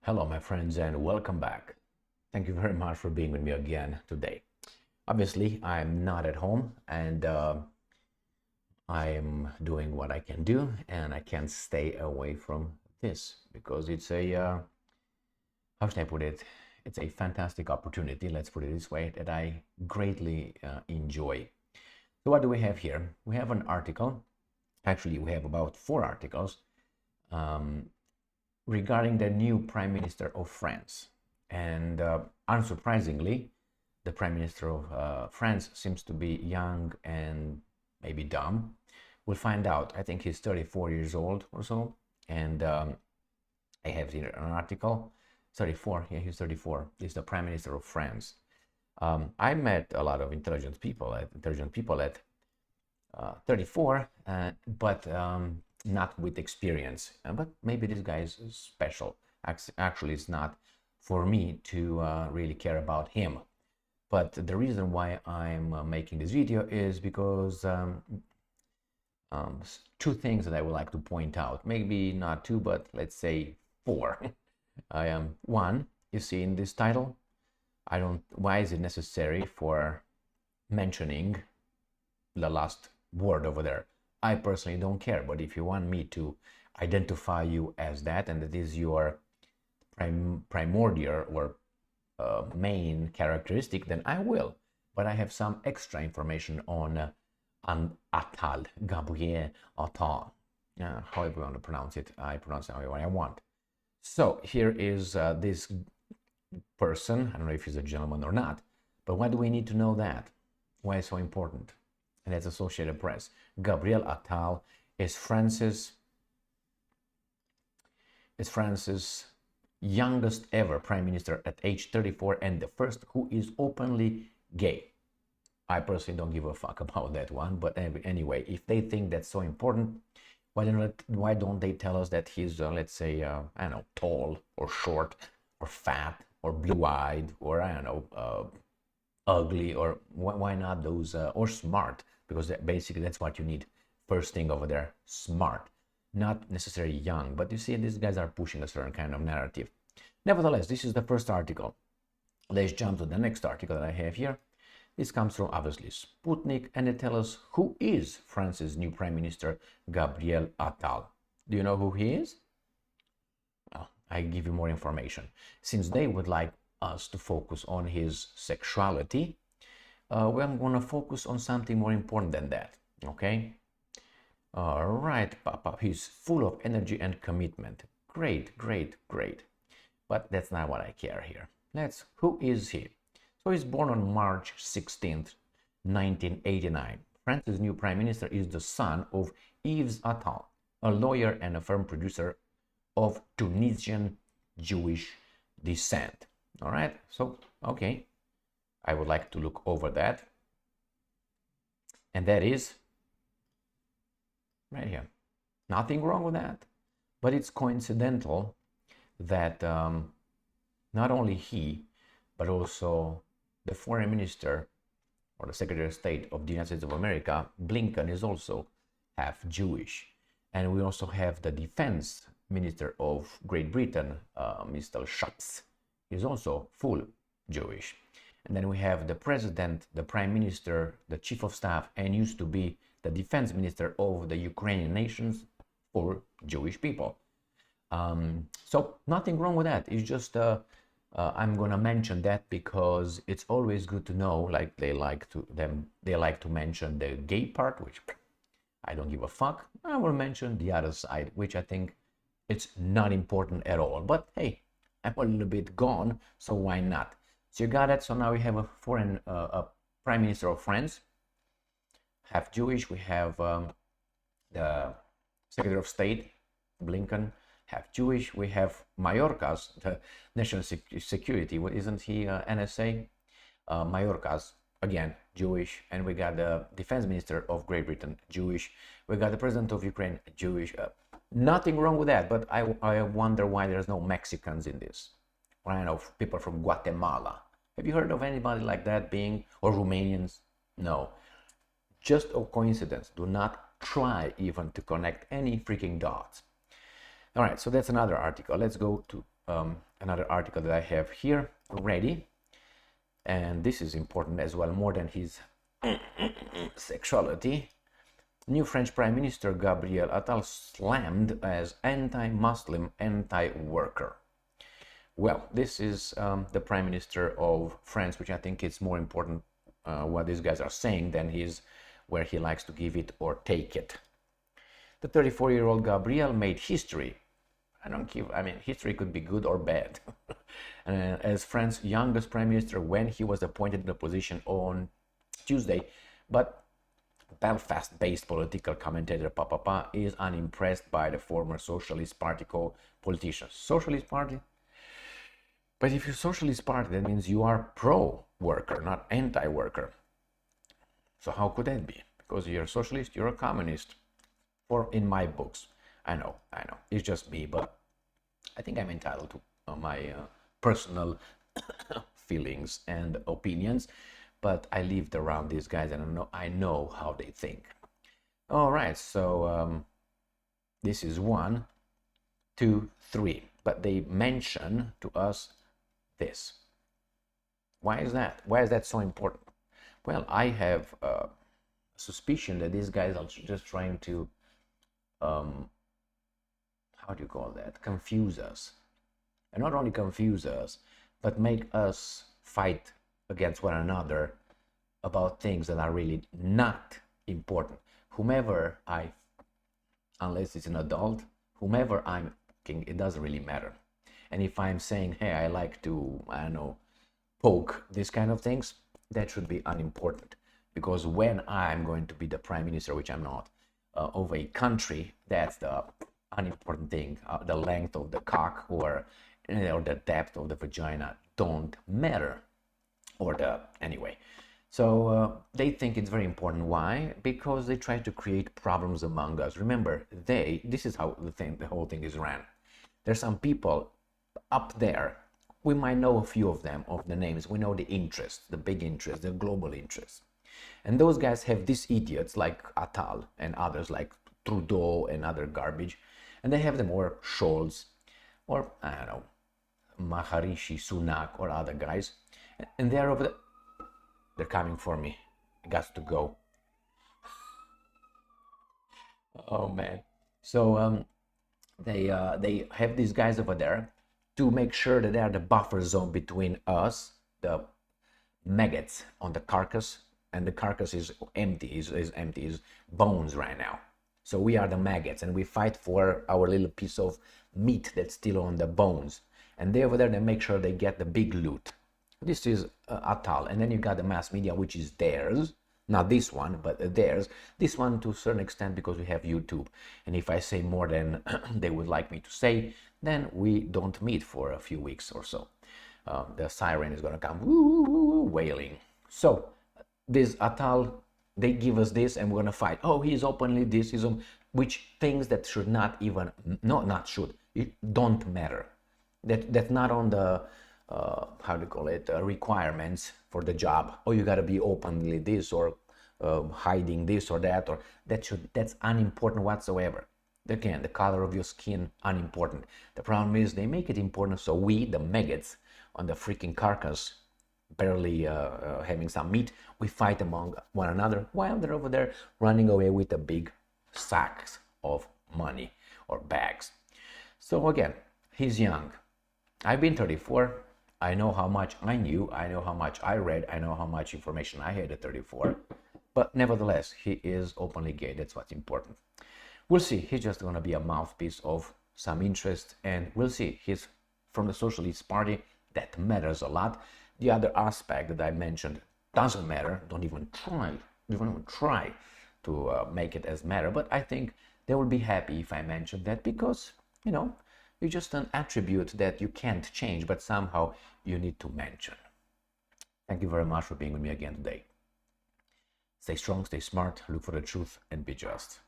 Hello, my friends, and welcome back. Thank you very much for being with me again today. Obviously, I'm not at home and I'm doing what I can do, and I can't stay away from this because it's how should I put it? It's a fantastic opportunity, let's put it this way, that I greatly enjoy. So, what do we have here? We have an article. Actually, we have about 4 articles. Um, regarding the new Prime Minister of France. And unsurprisingly, the Prime Minister of France seems to be young and maybe dumb. We'll find out. I think he's 34 years old or so. And I have here an article. 34, yeah, he's 34. He's the Prime Minister of France. I met a lot of intelligent people at 34, but not with experience. But maybe this guy is special. Actually, it's not for me to really care about him. But the reason why I'm making this video is because 2 things that I would like to point out. Maybe not 2, but let's say 4. One, you see in this title, why is it necessary for mentioning the last word over there? I personally don't care, but if you want me to identify you as that, and that is your primordial or main characteristic, then I will. But I have some extra information on Attal, Gabriel Attal. However you want to pronounce it, I pronounce it however I want. So here is this person. I don't know if he's a gentleman or not, but why do we need to know that? Why is it so important? And that's Associated Press. Gabriel Attal is France's youngest ever prime minister at age 34 and the first who is openly gay. I personally don't give a fuck about that one, but anyway, if they think that's so important, why don't they tell us that he's, let's say, I don't know, tall or short or fat or blue-eyed or I don't know, ugly, or why not those, or smart, because basically that's what you need. First thing over there, smart, not necessarily young, but you see these guys are pushing a certain kind of narrative. Nevertheless, this is the first article. Let's jump to the next article that I have here. This comes from obviously Sputnik, and it tells us who is France's new Prime Minister, Gabriel Attal. Do you know who he is? Well, I give you more information. Since they would like us to focus on his sexuality, we're going to focus on something more important than that, okay? All right, Papa, he's full of energy and commitment. Great, great, great. But that's not what I care here. Who is he? So he's born on March 16th, 1989. France's new prime minister is the son of Yves Attal, a lawyer and a film producer of Tunisian Jewish descent. All right, so, okay. I would like to look over that. And that is right here. Nothing wrong with that. But it's coincidental that not only he, but also the foreign minister or the Secretary of State of the United States of America, Blinken, is also half Jewish. And we also have the defense minister of Great Britain, Mr. Schatz, is also full Jewish. And then we have the president, the prime minister, the chief of staff, and used to be the defense minister of the Ukrainian nations, for Jewish people. So nothing wrong with that. It's just I'm gonna mention that because it's always good to know. Like they like to mention the gay part, which I don't give a fuck. I will mention the other side, which I think it's not important at all. But hey, I'm a little bit gone, so why not? So you got it. So now we have a prime minister of France, half Jewish. We have the Secretary of State, Blinken, half Jewish. We have Mayorkas, the National Security. What isn't he NSA? Mayorkas, again, Jewish. And we got the Defense Minister of Great Britain, Jewish. We got the President of Ukraine, Jewish. Nothing wrong with that, but I wonder why there's no Mexicans in this. Or I know people from Guatemala. Have you heard of anybody like that being, or Romanians? No. Just a coincidence. Do not try even to connect any freaking dots. All right, so that's another article. Let's go to another article that I have here ready, and this is important as well, more than his sexuality. New French Prime Minister Gabriel Attal slammed as anti-Muslim, anti-worker. Well, this is the Prime Minister of France, which I think it's more important what these guys are saying than where he likes to give it or take it. The 34-year-old Gabriel made history. I mean, history could be good or bad. As France's youngest Prime Minister when he was appointed to the position on Tuesday, but Belfast-based political commentator Papa is unimpressed by the former Socialist Party politician. Socialist Party? But if you're Socialist Party, that means you are pro-worker, not anti-worker. So how could that be? Because you're a socialist, you're a communist. Or in my books. I know. It's just me, but I think I'm entitled to my personal feelings and opinions. But I lived around these guys and I know how they think. All right, so this is 1, 2, 3. But they mention to us this. Why is that? Why is that so important? Well, I have a suspicion that these guys are just trying to, how do you call that? Confuse us. And not only confuse us, but make us fight against one another about things that are really not important. Unless it's an adult, whomever I'm talking, it doesn't really matter. And if I'm saying, hey, I like to, I don't know, poke these kind of things, that should be unimportant. Because when I'm going to be the prime minister, which I'm not, of a country, that's the unimportant thing. The length of the cock or the depth of the vagina don't matter. Anyway. So they think it's very important. Why? Because they try to create problems among us. Remember, this is how the whole thing is ran. There's some people up there. We might know a few of them, of the names. We know the interests, the big interests, the global interests. And those guys have these idiots like Attal and others like Trudeau and other garbage. And they have them, or Scholz, or I don't know, Maharishi Sunak or other guys. And they're over there. They're coming for me. I got to go. Oh man. So they have these guys over there to make sure that they are the buffer zone between us, the maggots on the carcass, and the carcass is empty, is bones right now. So we are the maggots, and we fight for our little piece of meat that's still on the bones. And they over there, they make sure they get the big loot. This is Attal, and then you got the mass media, which is theirs. Not this one, but theirs. This one to a certain extent because we have YouTube. And if I say more than they would like me to say, then we don't meet for a few weeks or so. The siren is going to come wailing. So this Attal, they give us this and we're going to fight. Oh, he's openly this, which things that should not even, not should, it don't matter. That's not on the, how do you call it, requirements for the job. Oh, you got to be openly this or hiding this or that, or that's unimportant whatsoever. Again, the color of your skin, unimportant. The problem is they make it important so we, the maggots on the freaking carcass, barely having some meat, we fight among one another while they're over there running away with the big sacks of money or bags. So again, he's young. I've been 34. I know how much I knew. I know how much I read. I know how much information I had at 34. But nevertheless, he is openly gay. That's what's important. We'll see. He's just going to be a mouthpiece of some interest. And we'll see. He's from the Socialist Party. That matters a lot. The other aspect that I mentioned doesn't matter. Don't even try. Don't even try to make it as matter. But I think they will be happy if I mention that because, it's just an attribute that you can't change, but somehow you need to mention. Thank you very much for being with me again today. Stay strong, stay smart, look for the truth, and be just.